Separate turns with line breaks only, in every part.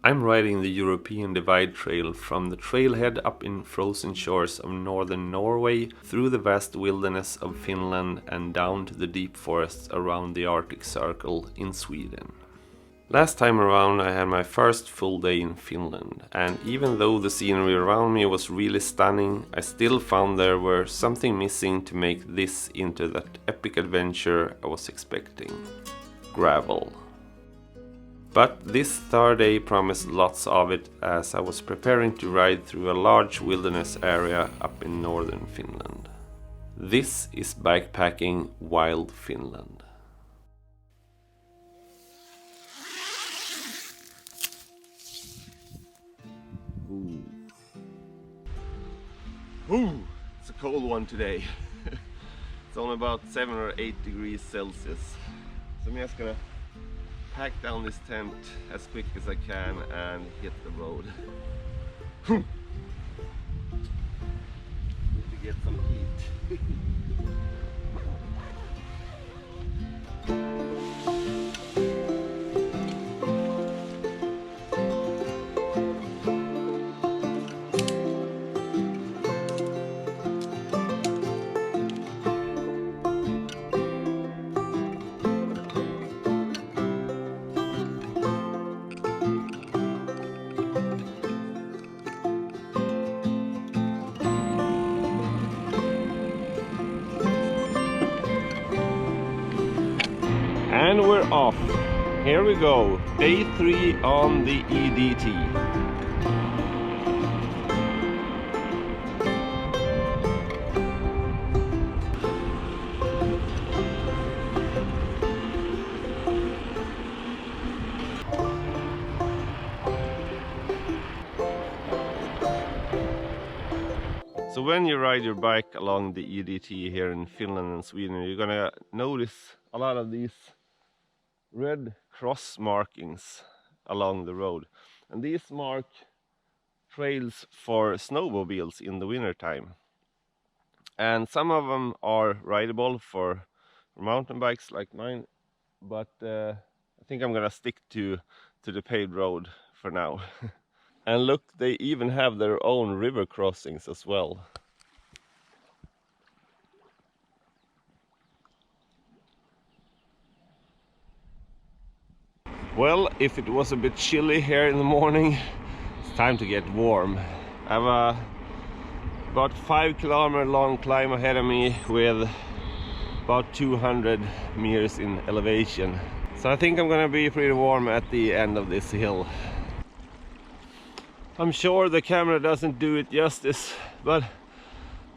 I'm riding the European Divide Trail from the trailhead up in frozen shores of northern Norway, through the vast wilderness of Finland and down to the deep forests around the Arctic Circle in Sweden. Last time around I had my first full day in Finland, and even though the scenery around me was really stunning, I still found there were something missing to make this into that epic adventure I was expecting. Gravel. But this third day promised lots of it, as I was preparing to ride through a large wilderness area up in northern Finland. This is bikepacking wild Finland. Ooh, it's a cold one today. It's only about 7 or 8 degrees Celsius. So I'm just gonna pack down this tent as quick as I can and hit the road. Need to get some heat. And we're off. Here we go. Day 3 on the EDT. So when you ride your bike along the EDT here in Finland and Sweden, you're gonna notice a lot of these red cross markings along the road, and these mark trails for snowmobiles in the winter time, and some of them are rideable for mountain bikes like mine, but I think I'm gonna stick to the paved road for now. And look, they even have their own river crossings as well. Well, if it was a bit chilly here in the morning, it's time to get warm. I have a about 5 kilometer long climb ahead of me with about 200 meters in elevation. So I think I'm gonna be pretty warm at the end of this hill. I'm sure the camera doesn't do it justice, but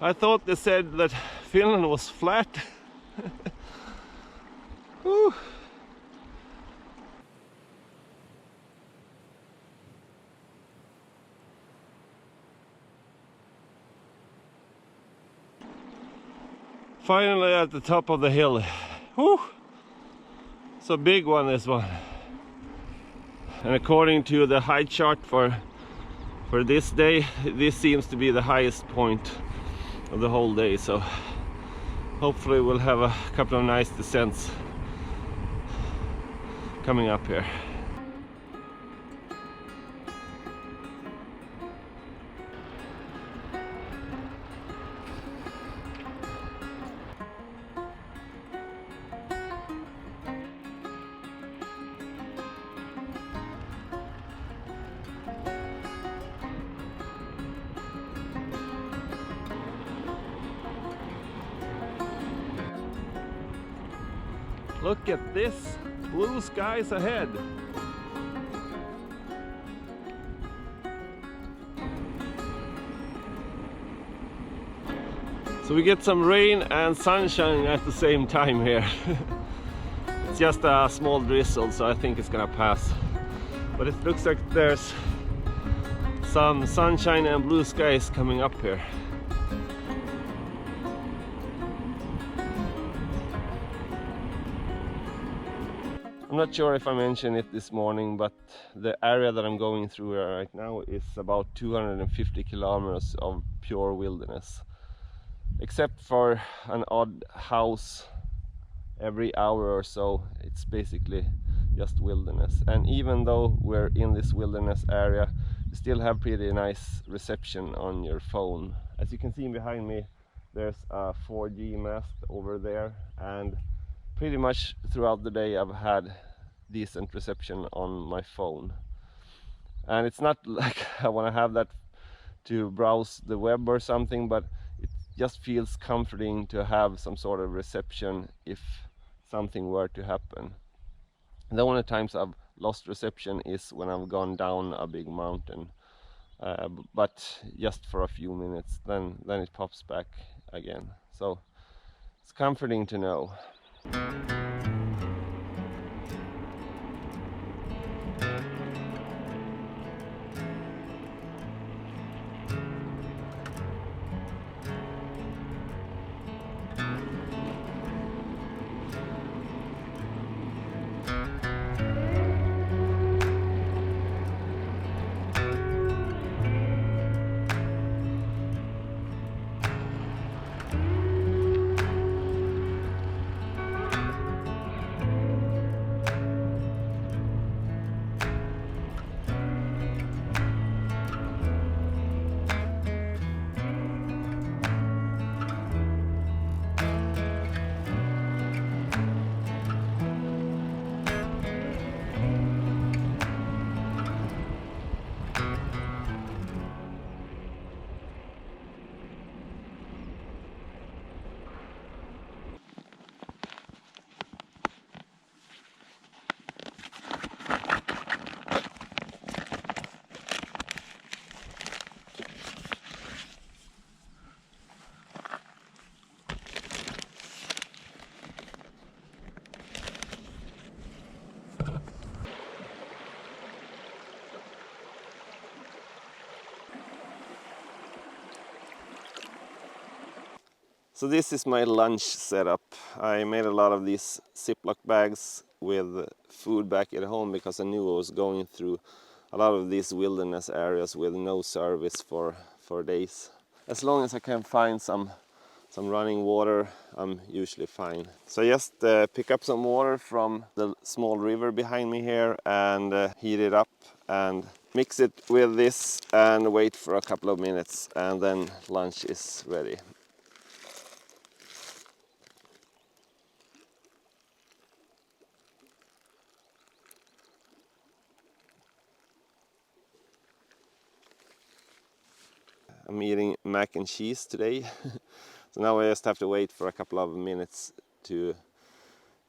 I thought they said that Finland was flat. Whew. Finally at the top of the hill. Whew. It's a big one, this one. And according to the height chart for this day, this seems to be the highest point of the whole day, so hopefully we'll have a couple of nice descents coming up here. Look at this, blue skies ahead. So we get some rain and sunshine at the same time here. It's just a small drizzle, so I think it's gonna pass. But it looks like there's some sunshine and blue skies coming up here. I'm not sure if I mentioned it this morning, but the area that I'm going through right now is about 250 kilometers of pure wilderness. Except for an odd house every hour or so, it's basically just wilderness. And even though we're in this wilderness area, you still have pretty nice reception on your phone. As you can see behind me, there's a 4G mast over there, and pretty much throughout the day I've had decent reception on my phone. And it's not like I want to have that to browse the web or something, but it just feels comforting to have some sort of reception if something were to happen. The only times I've lost reception is when I've gone down a big mountain, but just for a few minutes, then it pops back again. So it's comforting to know. So this is my lunch setup. I made a lot of these Ziploc bags with food back at home because I knew I was going through a lot of these wilderness areas with no service for days. As long as I can find some running water, I'm usually fine. So I just pick up some water from the small river behind me here and heat it up and mix it with this and wait for a couple of minutes, and then lunch is ready. I'm eating mac and cheese today. So now I just have to wait for a couple of minutes to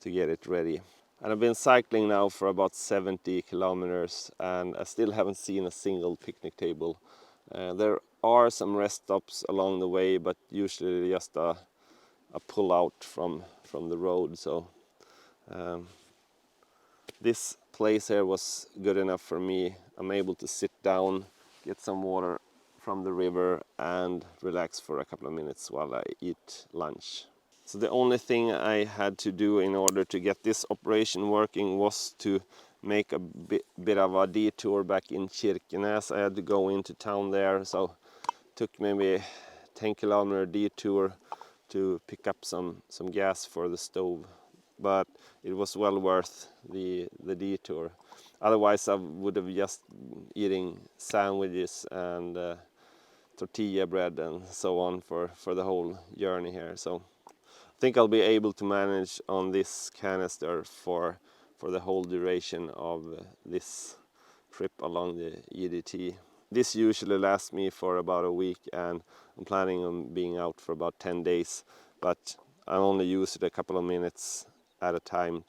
get it ready. And I've been cycling now for about 70 kilometers and I still haven't seen a single picnic table. There are some rest stops along the way, but usually just a pull out from the road. So this place here was good enough for me. I'm able to sit down, get some water from the river and relax for a couple of minutes while I eat lunch. So the only thing I had to do in order to get this operation working was to make a bit of a detour back in Kirkenes. I had to go into town there, so it took maybe 10-kilometer detour to pick up some gas for the stove. But it was well worth the detour. Otherwise I would have just eating sandwiches and tortilla bread and so on for the whole journey here. So I think I'll be able to manage on this canister for the whole duration of this trip along the EDT. This usually lasts me for about a week and I'm planning on being out for about 10 days, but I only use it a couple of minutes at a time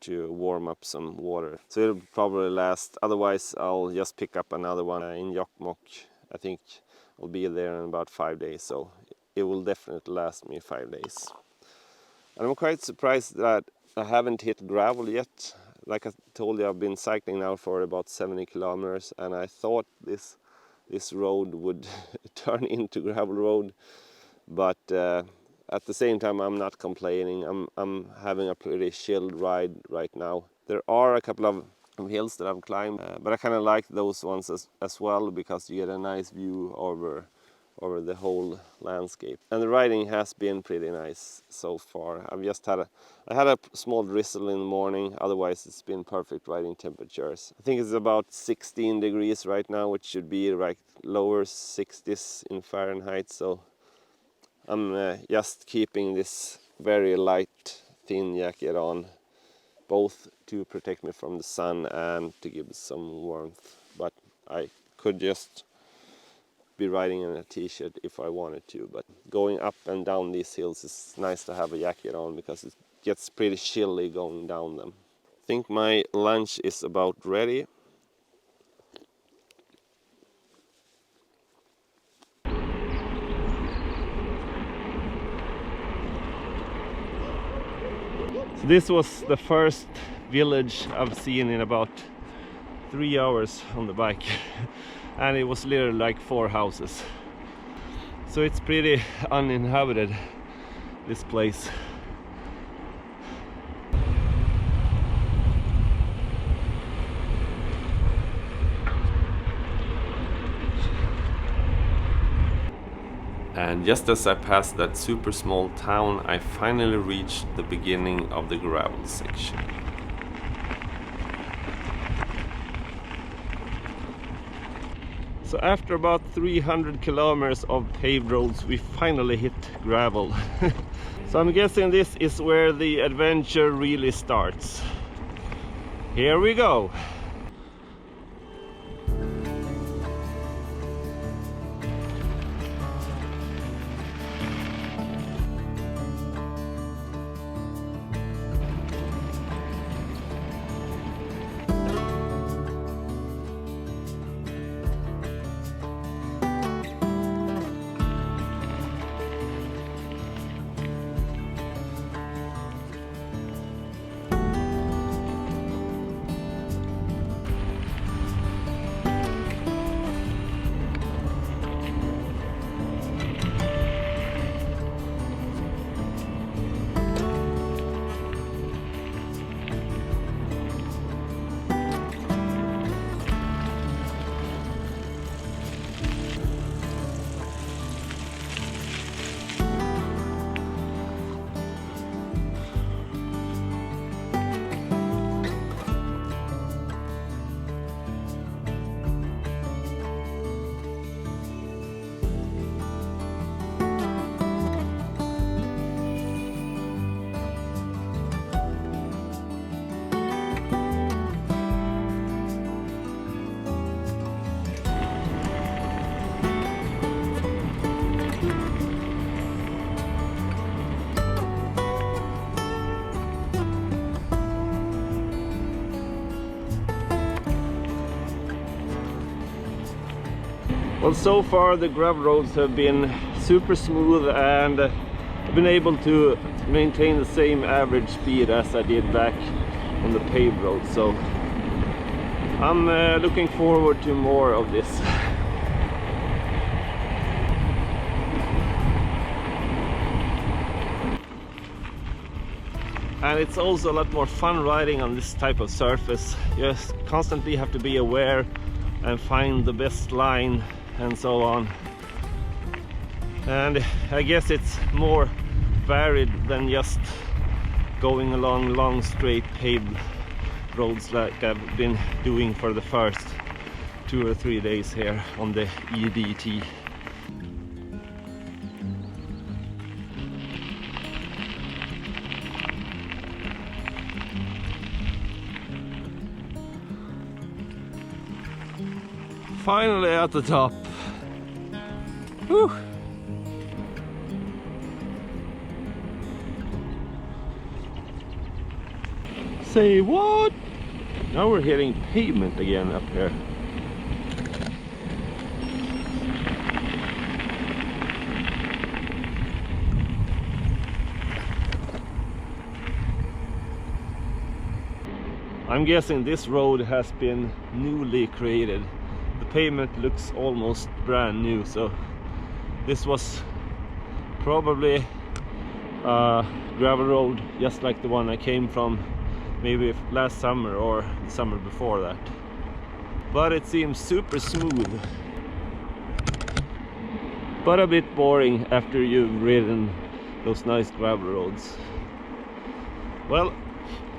to warm up some water. So it'll probably last, otherwise I'll just pick up another one in Jokkmokk. I think I'll be there in about 5 days, so it will definitely last me 5 days. And I'm quite surprised that I haven't hit gravel yet. Like I told you, I've been cycling now for about 70 kilometers and I thought this road would turn into gravel road, but at the same time I'm not complaining. I'm having a pretty chilled ride right now. There are a couple of hills that I've climbed, but I kind of like those ones as well because you get a nice view over over the whole landscape. And the riding has been pretty nice so far. I had a small drizzle in the morning, otherwise it's been perfect riding temperatures. I think it's about 16 degrees right now, which should be like lower 60s in Fahrenheit, so I'm just keeping this very light, thin jacket on, both to protect me from the sun and to give some warmth. But I could just be riding in a t-shirt if I wanted to, but going up and down these hills is nice to have a jacket on because it gets pretty chilly going down them. I think my lunch is about ready. So this was the first village I've seen in about 3 hours on the bike. And it was literally like 4 houses. So it's pretty uninhabited, this place. And just as I passed that super small town, I finally reached the beginning of the gravel section. So after about 300 kilometers of paved roads, we finally hit gravel. So I'm guessing this is where the adventure really starts. Here we go! Well, so far the gravel roads have been super smooth and I've been able to maintain the same average speed as I did back on the paved road, so I'm looking forward to more of this. And it's also a lot more fun riding on this type of surface. You just constantly have to be aware and find the best line and so on. And I guess it's more varied than just going along long straight paved roads like I've been doing for the first 2 or 3 days here on the EDT. Finally at the top. Whew. Say what? Now we're hitting pavement again up here. I'm guessing this road has been newly created. The pavement looks almost brand new, so this was probably a gravel road just like the one I came from maybe last summer or the summer before that. But it seems super smooth. but a bit boring after you've ridden those nice gravel roads. Well,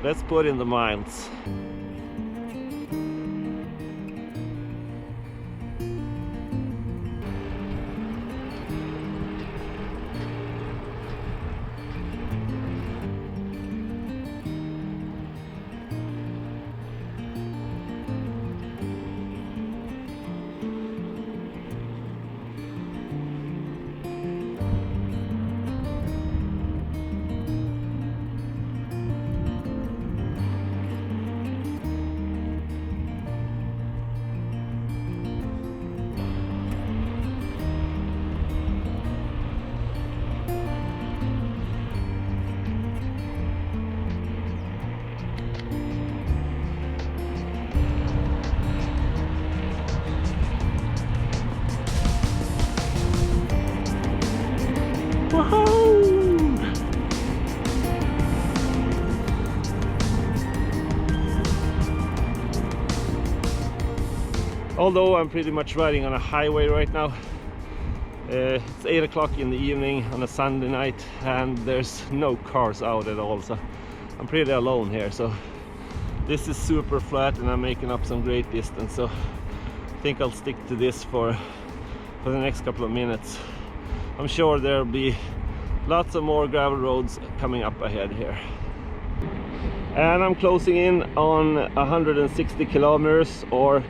let's put in the miles. Although I'm pretty much riding on a highway right now, it's 8 o'clock in the evening on a Sunday night and there's no cars out at all, so I'm pretty alone here. So this is super flat and I'm making up some great distance, so I think I'll stick to this for the next couple of minutes. I'm sure there'll be lots of more gravel roads coming up ahead here. And I'm closing in on 160 kilometers, or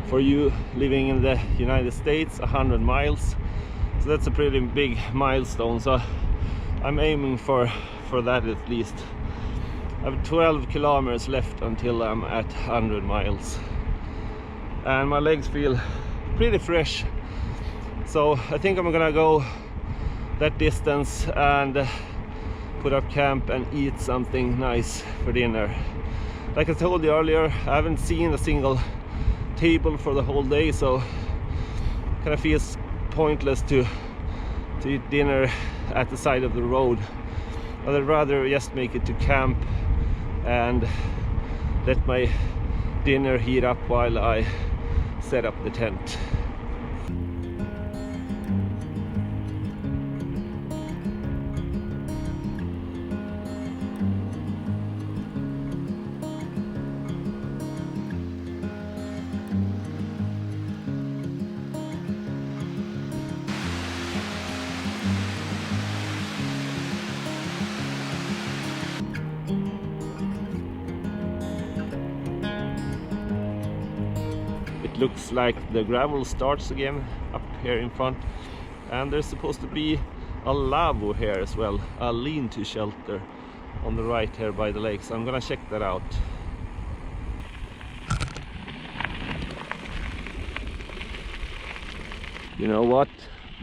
for you living in the United States, 100 miles. So that's a pretty big milestone, so I'm aiming for that at least. I have 12 kilometers left until I'm at 100 miles. And my legs feel pretty fresh. So I think I'm gonna go that distance and put up camp and eat something nice for dinner. Like I told you earlier, I haven't seen a single table for the whole day, so kind of feels pointless to eat dinner at the side of the road. I'd rather just make it to camp and let my dinner heat up while I set up the tent. Looks like the gravel starts again up here in front, and there's supposed to be a lavvo here as well, a lean-to shelter on the right here by the lake, so I'm gonna check that out. You know what,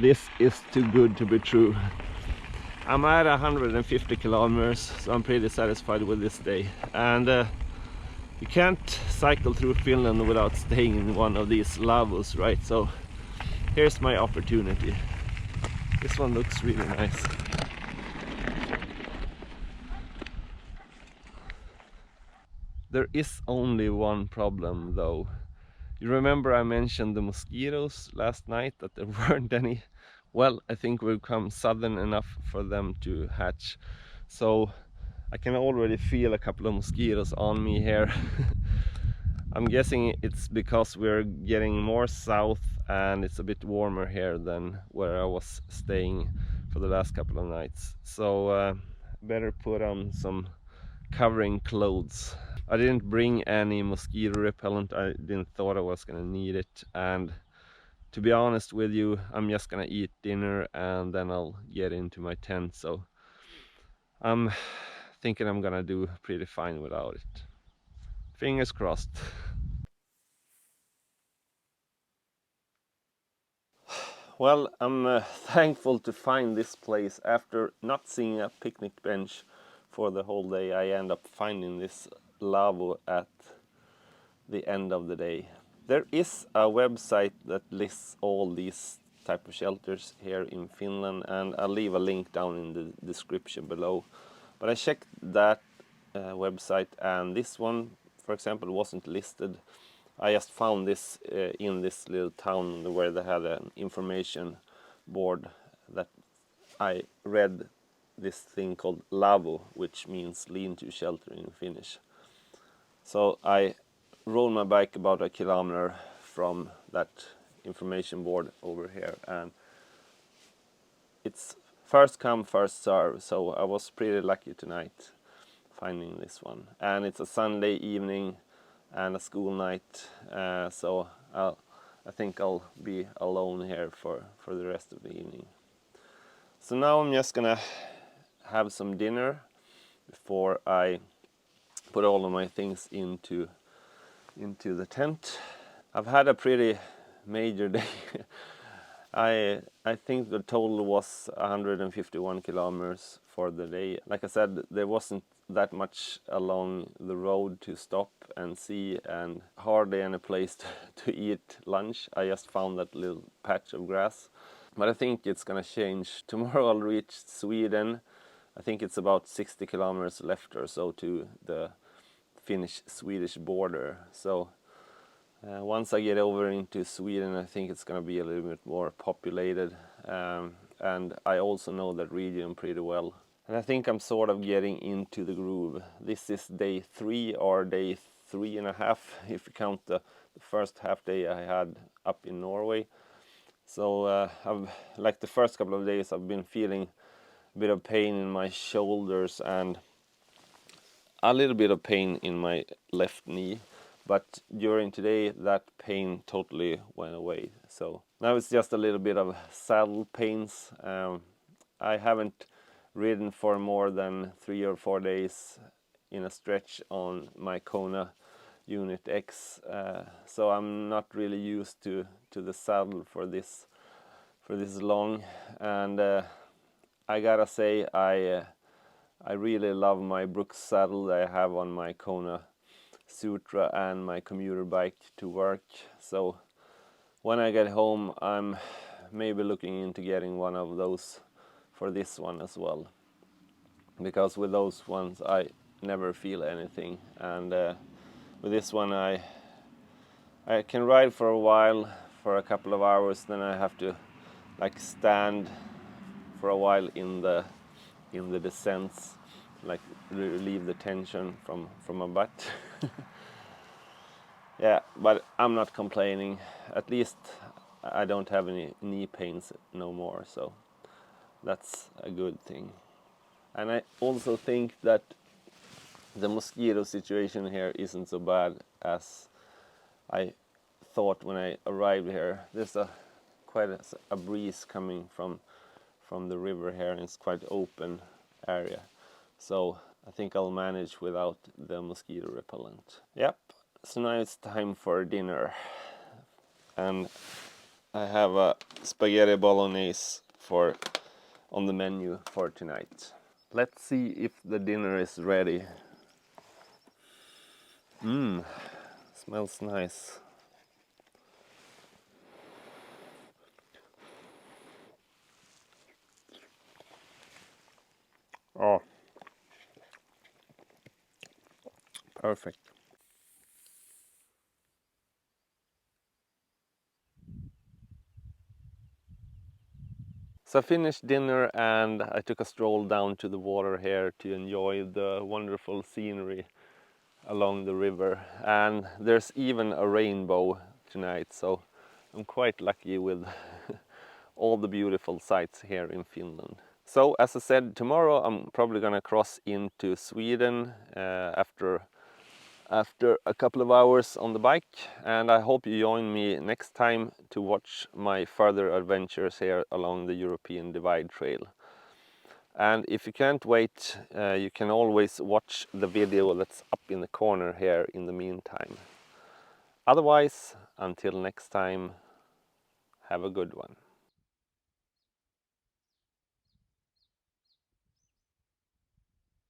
this is too good to be true. I'm at 150 kilometers, so I'm pretty satisfied with this day. And you can't cycle through Finland without staying in one of these lavvos, right? So here's my opportunity. This one looks really nice. There is only one problem though. You remember I mentioned the mosquitoes last night, that there weren't any? Well, I think we've come southern enough for them to hatch. So I can already feel a couple of mosquitoes on me here. I'm guessing it's because we're getting more south and it's a bit warmer here than where I was staying for the last couple of nights. So better put on some covering clothes. I didn't bring any mosquito repellent. I didn't thought I was gonna need it, and to be honest with you, I'm just gonna eat dinner and then I'll get into my tent. So I'm thinking I'm gonna do pretty fine without it. Fingers crossed. Well, I'm thankful to find this place. After not seeing a picnic bench for the whole day, I end up finding this lavvo at the end of the day. There is a website that lists all these type of shelters here in Finland, and I'll leave a link down in the description below. But I checked that website, and this one, for example, wasn't listed. I just found this in this little town where they had information board that I read this thing called lavo, which means lean-to shelter in Finnish. So I rode my bike about a kilometer from that information board over here, and it's first come first serve, so I was pretty lucky tonight finding this one. And it's a Sunday evening and a school night, so I think I'll be alone here for the rest of the evening. So now I'm just gonna have some dinner before I put all of my things into the tent. I've had a pretty major day. I think the total was 151 kilometers for the day. Like I said, there wasn't that much along the road to stop and see, and hardly any place to eat lunch. I just found that little patch of grass. But I think it's gonna change. Tomorrow I'll reach Sweden. I think it's about 60 kilometers left or so to the Finnish-Swedish border. So once I get over into Sweden, I think it's going to be a little bit more populated, and I also know that region pretty well. And I think I'm sort of getting into the groove. This is day 3 or day 3.5 if you count the first half day I had up in Norway. So I've, like the first couple of days, I've been feeling a bit of pain in my shoulders and a little bit of pain in my left knee. But during today, that pain totally went away. So now it's just a little bit of saddle pains. I haven't ridden for more than 3 or 4 days in a stretch on my Kona Unit X. So I'm not really used to the saddle for this long. And I gotta say, I really love my Brooks saddle that I have on my Kona Sutra and my commuter bike to work. So when I get home, I'm maybe looking into getting one of those for this one as well, because with those ones I never feel anything, and with this one I can ride for a while, for a couple of hours, then I have to like stand for a while in the descents, like relieve the tension from my butt. Yeah, but I'm not complaining. At least I don't have any knee pains no more, so that's a good thing. And I also think that the mosquito situation here isn't so bad as I thought when I arrived here. There's quite a breeze coming from the river here, and it's quite open area. So I think I'll manage without the mosquito repellent. Yep. So now it's time for dinner, and I have a spaghetti bolognese on the menu for tonight. Let's see if the dinner is ready. Smells nice. Oh, perfect. So I finished dinner and I took a stroll down to the water here to enjoy the wonderful scenery along the river. And there's even a rainbow tonight, so I'm quite lucky with all the beautiful sights here in Finland. So as I said, tomorrow I'm probably gonna cross into Sweden after a couple of hours on the bike, and I hope you join me next time to watch my further adventures here along the European Divide Trail. And if you can't wait, you can always watch the video that's up in the corner here in the meantime. Otherwise, until next time, have a good one.